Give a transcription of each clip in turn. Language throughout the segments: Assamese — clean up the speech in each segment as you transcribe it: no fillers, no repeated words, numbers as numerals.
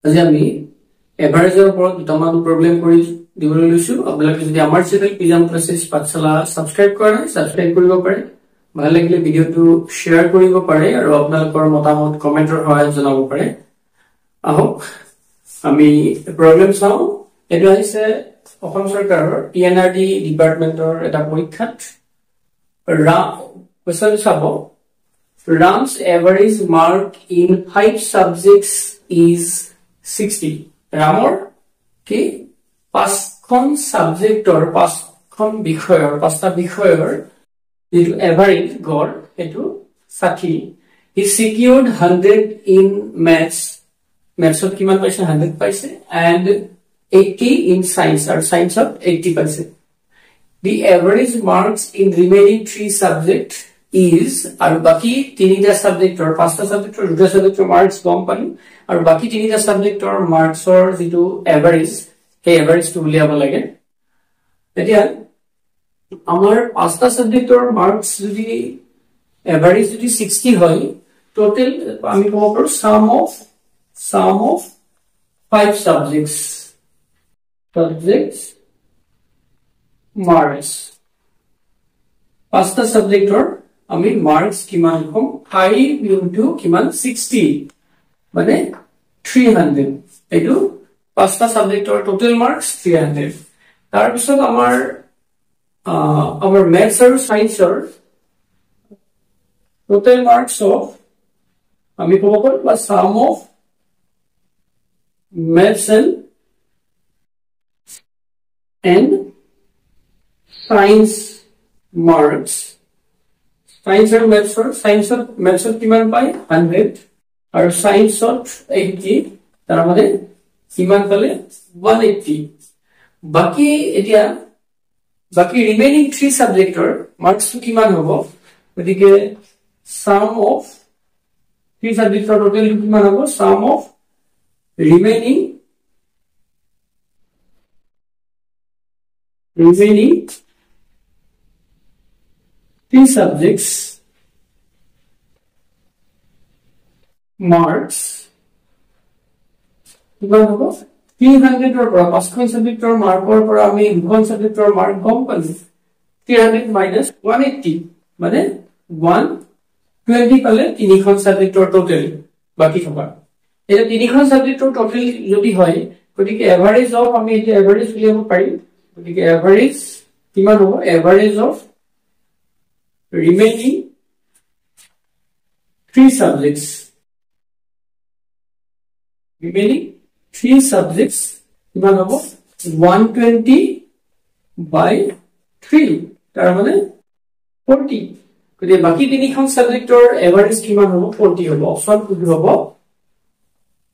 আজি আমি এভাৰেজৰ ওপৰত দুটামান প্ৰবলেম কৰি দিবলৈ লৈছো। আপোনালোকে যদি আমাৰ চেনেল পিজাম ক্লাसेছ পাঠশালা সাবস্ক্ৰাইব কৰা নাই সাবস্ক্ৰাইব কৰিব পাৰে, ভাল লাগিলে ভিডিওটো শেয়াৰ কৰিব পাৰে আৰু আপোনালোকৰ মতামত কমেন্টৰ সহায়ত জনাব পাৰে। আহক আমি প্ৰবলেম চাওঁ। এটো হৈছে অসম চৰকাৰৰ পিএনআৰডি ডিপাৰ্টমেন্টৰ এটা পৰীক্ষাত কোৱেশ্চন চাব। Ram's average mark in 5 subjects is 60. Ramor ki 5খন সাবজেক্টৰ 5খন বিষয়ৰ 5টা বিষয়ৰ যেটো এভাৰেজ গড় এটো 60. He secured 100 in maths. Mathsত কিমান পাইছে 100 পাইছে and 80 in science আৰু scienceত 80 পাইছে. The average marks in remaining 3 subjects is আৰু বাকি তিনিটা সাবজেক্টৰ 5টা সাবজেক্টৰ দুটা সাবজেক্টৰ মাৰ্কস কম পালো আৰু বাকি তিনিটা সাবজেক্টৰ মাৰ্কসৰ যেটো এভাৰেজ সেই এভাৰেজটো উলিয়াব লাগে। এতিয়া আমাৰ 5টা সাবজেক্টৰ মাৰ্কস যদি এভাৰেজ যদি 60 হয়, টোটাল আমি কব পাৰো sum of 5 subjects marks 5টা সাবজেক্টৰ আমি মার্কস কিমান কম 5 into কিমান 60 মানে 300 এটো 5টা সাবজেক্টৰ টোটাল মাৰ্কস 300। তাৰ পিছত আমাৰ ম্যাথছ আৰু সায়েন্সৰ টোটাল মাৰ্কস অফ আমি কব পাৰো বা সাম of maths and science marks Science and maths কিমান পাই 100 আৰু scienceত 80 তাৰ মানে কিমান পালে 180। বাকি ৰিমেইনিং 3 সাবজেক্টৰ মাৰ্কস কিমান হ'ব, গতিকে sum of 3 সাবজেক্টৰ টোটাল কিমান হ'ব sum of remaining 3 subjects marks কিমান হ'ব 300 ৰ পৰা 5খন সাবজেক্টৰ মাৰ্কৰ পৰা আমি 2খন সাবজেক্টৰ মাৰ্ক কম পালো 300 minus 180 মানে 120 পালে 3খন সাবজেক্টৰ টোটাল বাকি থকা। এটা 3খন সাবজেক্টৰ টোটাল যদি হয় গতিকে এভাৰেজ অফ আমি এটা এভাৰেজ উলিয়াব পাৰিম। গতিকে এভাৰেজ কিমান হ'ব এভাৰেজ অফ remaining 3 subjects কিমান হ'ব 120 by 3 তাৰ মানে 40। গতিকে বাকি তিনিখন সাবজেক্টৰ এভাৰেজ কিমান হ'ব 40 হ'ব। অপচন কি হ'ব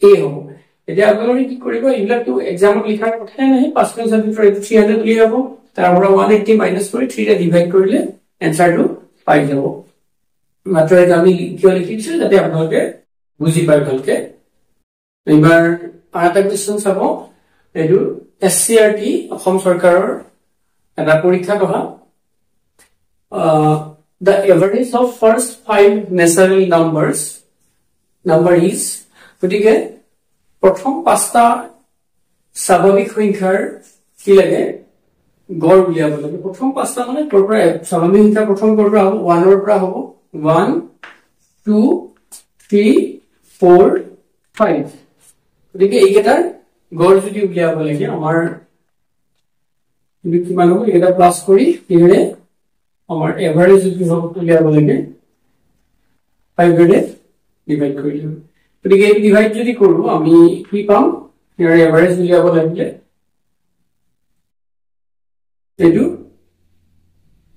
এ হ'ব। এতিয়া আপোনালোকে কি কৰিব এইবিলাকটো এক্সামত লিখাৰ কথাই নাই, 5খন সাবজেক্টৰ 300 উলিয়াব, তাৰ পৰা 180 মাইনাস কৰি 3 ৰে ডিভাইড কৰিলে এনসাৰটো পাই যাব। মাত্ৰ এটা আমি কিয় লিখিছো যাতে আপোনালোকে বুজি পায় ভালকে। এবাৰ আটা কোৱেশ্চন চাব। এটো এসসিআৰটি অসম চৰকাৰৰ এটা পৰীক্ষা অহা। The average of first 5 natural number is গতিকে প্ৰথম 5টা স্বাভাৱিক সংখ্যাৰ কি লাগে গড় উলিয়াব লাগে। প্ৰথম 5টা মানে কৰ পৰা স্বাভাৱিক সংখ্যা প্ৰথম কৰ পৰা হ'ব 1 ৰ পৰা হ'ব 1 2 3 4 5। গতিকে এইকেইটাৰ গড় যদি উলিয়াব লাগে আমাৰ কিমান হ'ব এটা প্লাস কৰি ইৰে আমাৰ এভাৰেজ যদি উলিয়াব লাগে 5 ৰে ডিভাইড কৰি দিম। গতিকে এই ডিভাইড যদি কৰো আমি কি পাম ইয়াৰ এভাৰেজ উলিয়াব লাগিলে এটো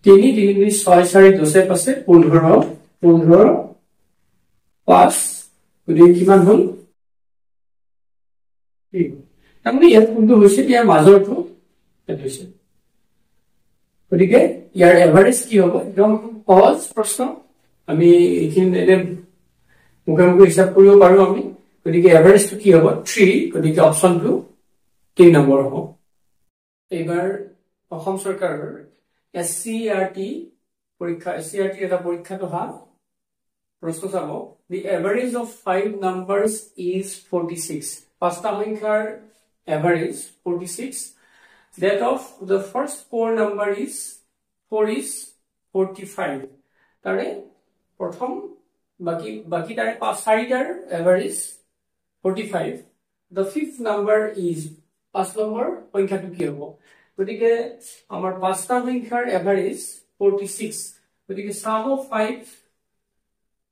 3 3 6 4 10 পাছে 15 5 গতিকে কিমান হ'ল তাৰমানে ইয়াত কোনটো হৈছে ইয়াৰ মাজৰটো এটা হৈছে। গতিকে ইয়াৰ এভাৰেজ কি হ'ব একদম সহজ প্ৰশ্ন, আমি এইখিনি এনে মুখামুখি হিসাব কৰিব পাৰো আমি। গতিকে এভাৰেজটো কি হ'ব 3, গতিকে অপচনটো 3 নম্বৰ হ'ব। এবাৰ অসম চৰকাৰৰ এসসিআৰটি পৰীক্ষা এটা পৰীক্ষাত অহা প্ৰশ্ন চাব। The average of 5 numbers is 46. পাঁচটা সংখ্যাৰ average 46, that of the first four number is 4 is 45. তাৰে প্ৰথম বাকি তাৰে পাঁচ চাৰিটাৰ average 45. The fifth number is পাঁচ নম্বৰ সংখ্যাটো কি হ'ব গতিকে আমাৰ পাঁচটা সংখ্যাৰ average 46 গতিকে sum of 5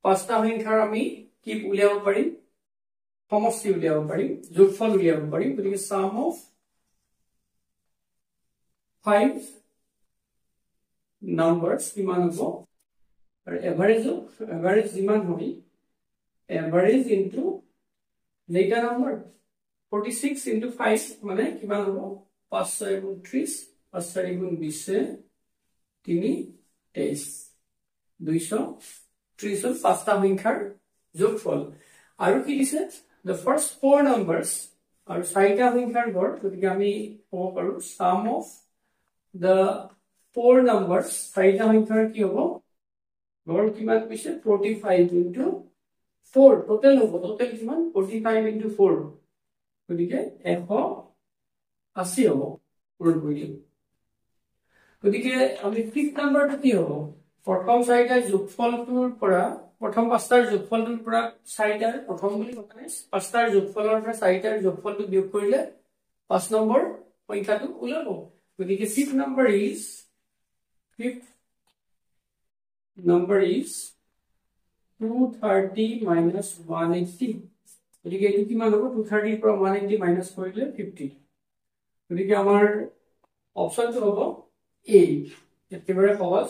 পাঁচটা সংখ্যাৰ আমি কি উলিয়াব পাৰিম সমষ্টি উলিয়াব পাৰিম যোগফল উলিয়াব পাৰিম গতিকে sum of 5 numbers কিমান হ'ব আৰু average যিমান হয় average into যেটা নম্বৰ 46 into 5 মানে কিমান হ'ব 5 6 গুণ 30 5 4 গুণ 20 3 23 230 পাঁচটা সংখ্যাৰ যোগফল আৰু কি দিছে the first four numbers আৰু চাৰিটা সংখ্যাৰ গড় গতিকে আমি ক'ব পাৰো sum of the four numbers চাৰিটা সংখ্যাৰ কি হ'ব গড় কিমান কৈছে 45 into 4 total হ'ব total কিমান 45 into 4 গতিকে 180 হ'ব পূৰণ কৰিলে গতিকে আমি fifth নাম্বাৰটো কি হ'ব প্ৰথম চাৰিটা যোগফলটোৰ পৰা প্ৰথম পাঁচটাৰ যোগফলটোৰ পৰা চাৰিটাৰ প্ৰথম বুলি মানে পাঁচটাৰ যোগফলৰ পৰা চাৰিটাৰ যোগফলটো বিয়োগ কৰিলে 5 নম্বৰ সংখ্যাটো ওলাব গতিকে fifth number is 230 minus 180 গতিকে এইটো কিমান হ'ব 230 পৰা 180 মাইনাস কৰিলে 50 গতিকে আমাৰ অপচনটো হ'ব A একেবাৰে সহজ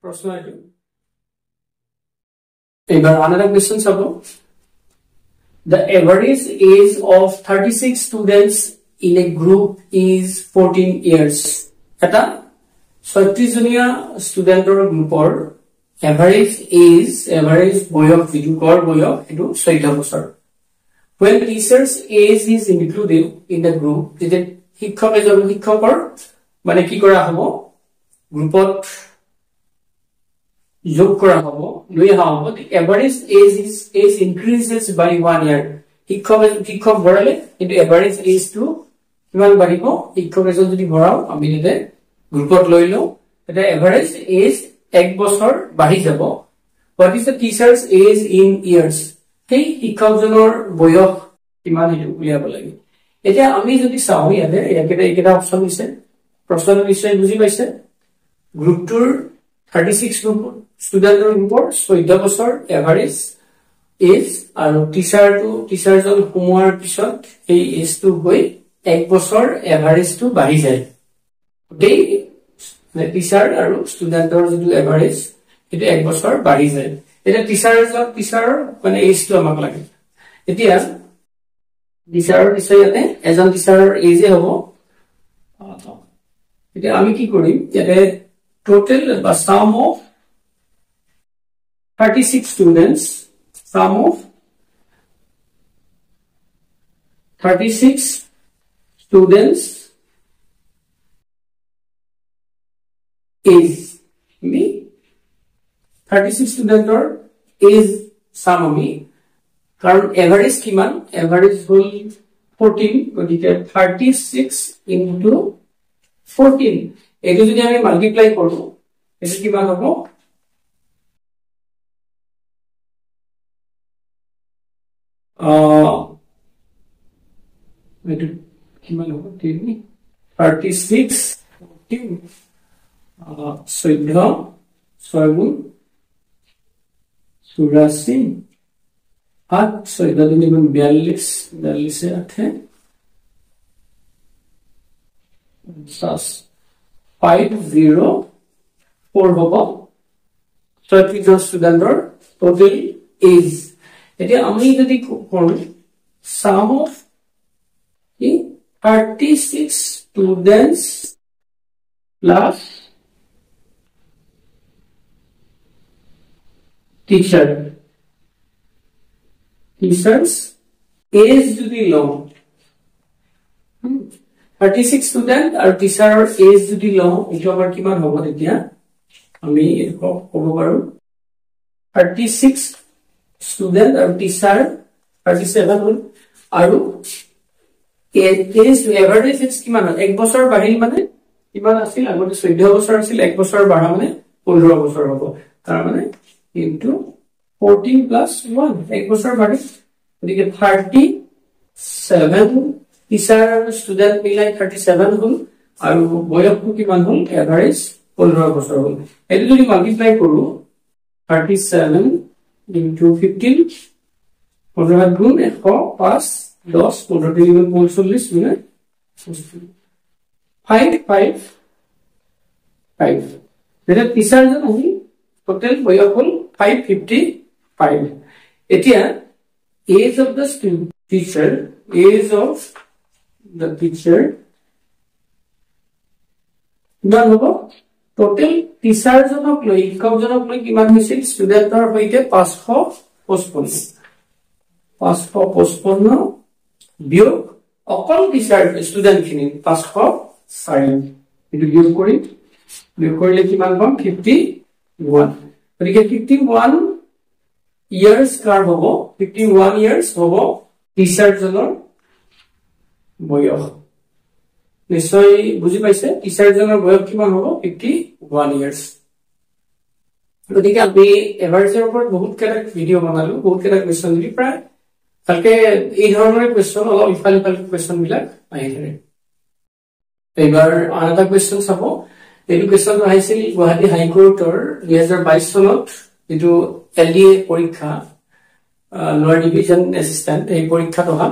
প্ৰশ্ন এইটো এবাৰ another question চাব the average age of 36 students in a group is 14 years এটা 36 জনীয়া ষ্টুডেন্টৰ গ্ৰুপৰ average বয়স যিটো গড় বয়স এটো 14 বছৰ when teachers age is included in the group যেতিয়া শিক্ষক এজন শিক্ষকৰ মানে কি কৰা হ'ব গ্ৰুপত যোগ কৰা হ'ব লৈ হ'ব the average age increases by 1 year শিক্ষক বঢ়ালে কিন্তু average age টো কিমান বাঢ়িব শিক্ষক এজন যদি বঢ়াও আমি এতে গ্ৰুপত লৈ লও এটা average age এক বছৰ বাঢ়ি যাব what is the teacher's age in years সেই শিক্ষকজনৰ বয়স কিমান হেতু উলিয়াব লাগে এতিয়া আমি যদি চাও ইয়াতে এটা অপচন দিছে প্ৰশ্নটো নিশ্চয় বুজি পাইছে গ্ৰুপটোৰ 36 গ্ৰুপ ষ্টুডেন্টৰ গ্ৰুপৰ 14 বছৰ এভাৰেজ এজ আৰু টিচাৰজন সোমোৱাৰ পিছত এই এজটো গৈ এক বছৰ এভাৰেজটো বাঢ়ি যায় গোটেই টিচাৰ আৰু ষ্টুডেন্টৰ যিটো এভাৰেজ এটা এক বছৰ বাঢ়ি যায় এটা টিচাৰৰ মানে এজটো আমাক লাগে এতিয়া টিচাৰৰ ইয়াতে এজন টিচাৰৰ এজে হ'ব এতিয়া আমি কি কৰিম ইয়াতে টোটাল বা sum of 36 students sum of 36 students is me 36 studenter is sum আমি কারণ এভারেজ কিমান এভারেজ হল 14 গতিকে 36 into 14 এটো যদি আমি মাল্টিপ্লাই কৰো এটো কিমান হ'ব এটো কিমান হ'ব 36 14 6 গুণ 84 8 14 দুই গুণ 42 42 8 504 হ'ব 36 জন ষ্টুডেন্টৰ টোটাল এজ এতিয়া আমি যদি কৰো sum of 36 students plus teachers age যদি লও 36 student আৰু টিচাৰৰ age যদি লও এটো আমাৰ কিমান হ'ব তেতিয়া আমি ক'ব পাৰো 36 student আৰু টিচাৰ 37 হল আৰু এভাৰেজ এজ কিমান হয় 1 বছৰ বাঢ়িল মানে কিমান আছিল আগতে 14 বছৰ আছিল 1 বছৰ বাঢ়া মানে 15 বছৰ হ'ব তাৰ মানে ইনটু 14 প্লাস 1 1 বছৰ বাঢ়িল গতিকে 37 টিচাৰ আৰু ষ্টুডেন্ট মিলাই 37 হ'ল আৰু বয়সটো কিমান হ'ল এভাৰেজ 15 বছৰ হ'ল এটো যদি মাল্টিপ্লাই কৰো 37 into 15 15 গুণ 105 10 15 গুণ 45 গুণ 555 যেটা টিচাৰ জন হ'ল টোটাল বয়স হ'ল 555 এতিয়া age of the teacher কিমান হ'ব টোটাল টিচাৰ জনক লৈ শিক্ষক জনক লৈ কিমান হৈছিল ষ্টুডেন্টৰ হৈতে 555 বিয়োগ অকল টিচাৰ ষ্টুডেন্ট খিনি 504 এটো বিয়োগ কৰিলে কিমান পাম 51 গতিকে 51 ইয়াৰ্স কাৰ হ'ব 51 ইয়াৰ্স হ'ব টিচাৰ জনৰ বয়স নিশ্চয় বুজি পাইছে টিচাৰ জনৰ বয়স কিমান হ'ব 51 ইয়াৰ্স গতিকে আমি এভাৰেজৰ ওপৰত বহুত কেটা ভিডিও বনালো বহুত কেটা কোৱেশ্চন দি প্ৰায় তাকে এই ধৰণৰ কোৱেশ্চন অলপ ইফালে কোৱেশ্চন বিলাক আহি থাকে এবাৰ আনটা কোৱেশ্চন চাব এই কোৱেশ্চন আহিছিল গুৱাহাটী হাইকোৰ্টৰ 2022 চনত এটো এলডিএ পৰীক্ষা লোৱাৰ ডিভিজন এসিস্ট্যান্ট এই পৰীক্ষাত অহা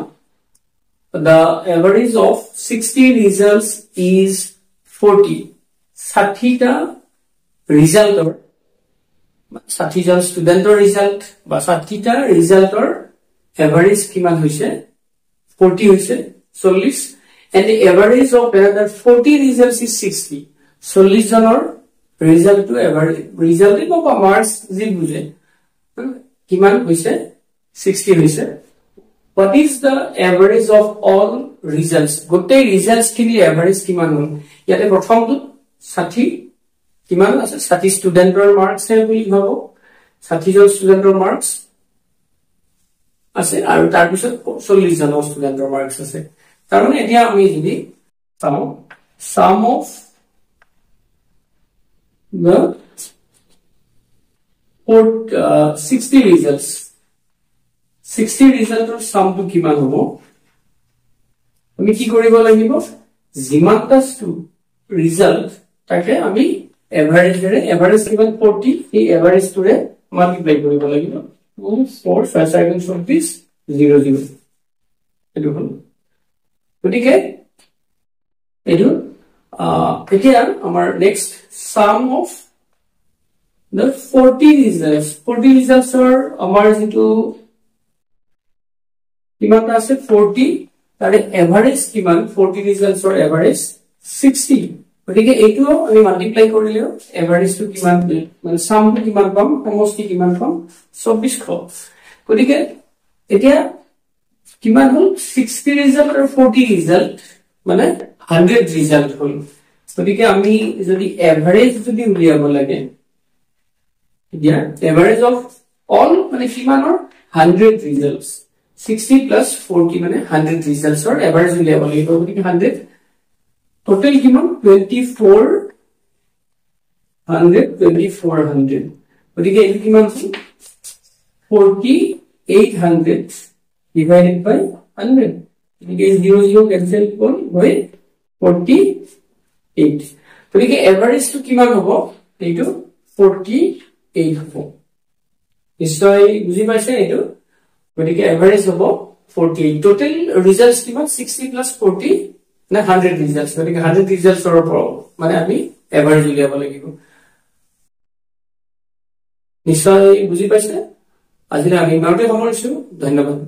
the average of 60 results is 40 60টা ৰিজাল্টৰ 60 জন ষ্টুডেন্টৰ ৰিজাল্ট বা 60টা ৰিজাল্টৰ এভাৰেজ কিমান হৈছে 40 হৈছে 40 and the average of another 40 results is 60 40 জনৰ ৰিজাল্ট টু এভাৰেজ ৰিজাল্ট বা মার্কস যি বুজে কিমান হৈছে 60 হৈছে what is the average of all results গোটেই ৰিজাল্টস খিনি এভাৰেজ কিমান হ'ল ইয়াতে প্ৰথমটো 60 কিমান আছে 60 ষ্টুডেন্টৰ মাৰ্কস হে বুলি ভাবো 60 জন ষ্টুডেন্টৰ মাৰ্কস আছে আৰু তাৰ পিছত 40 জন ষ্টুডেন্টৰ মাৰ্কস আছে তাৰ মানে এতিয়া আমি যদি চাও sum of the 60 results 60 ৰিজাল্টৰ সাম টু কিমান হ'ব আমি কি কৰিব লাগিব জিমানটা ৰিজাল্ট তাকে আমি এভাৰেজ কিমান 40 এই এভাৰেজ টুৰে মাল্টিপ্লাই কৰিব লাগিব 4 5 7 24 0 0 এটো হ'ল গতিকে এটো এতিয়া আমাৰ next sum of the 40 results or আমাৰ যেটো কিমান আছে 40 তাৰে এভাৰেজ কিমান 40 ৰিজাল্টস অৰ এভাৰেজ 60 গতিকে এইটো আমি মাল্টিপ্লাই কৰিলে এভাৰেজটো কিমান মানে সামটো কিমান পাম সমষ্টি কিমান পাম 2400 গতিকে এতিয়া কিমান হ'ল 60 ৰিজাল্ট আৰু 40 ৰিজাল্ট মানে 100 ৰিজাল্ট হ'ল গতিকে আমি যদি এভাৰেজ যদি উলিয়াব লাগে এতিয়া এভাৰেজ অফ অল মানে কিমানৰ 100 ৰিজাল্টস 60 plus 40 মানে 100 results or average level লাগিব গতিকে 100 total কিমান 2400 গতিকে এই কিমান 4800 divided by 100 গতিকে 00 cancel হৈ 48 গতিকে এভাৰেজ টো কিমান হ'ব এইটো 48 হ'ব নিশ্চয় বুজি পাইছে এইটো গতিকে এভাৰেজ হ'ব 48 টোটাল ৰিজাল্টস কিমান 60 plus 40 না 100 ৰিজাল্টস গতিকে 100 ৰিজাল্টছৰ ওপৰত মানে আমি এভাৰেজ উলিয়াব লাগিব নিশ্চয় বুজি পাইছে আজি আমি ইমানতে সামৰিছো ধন্যবাদ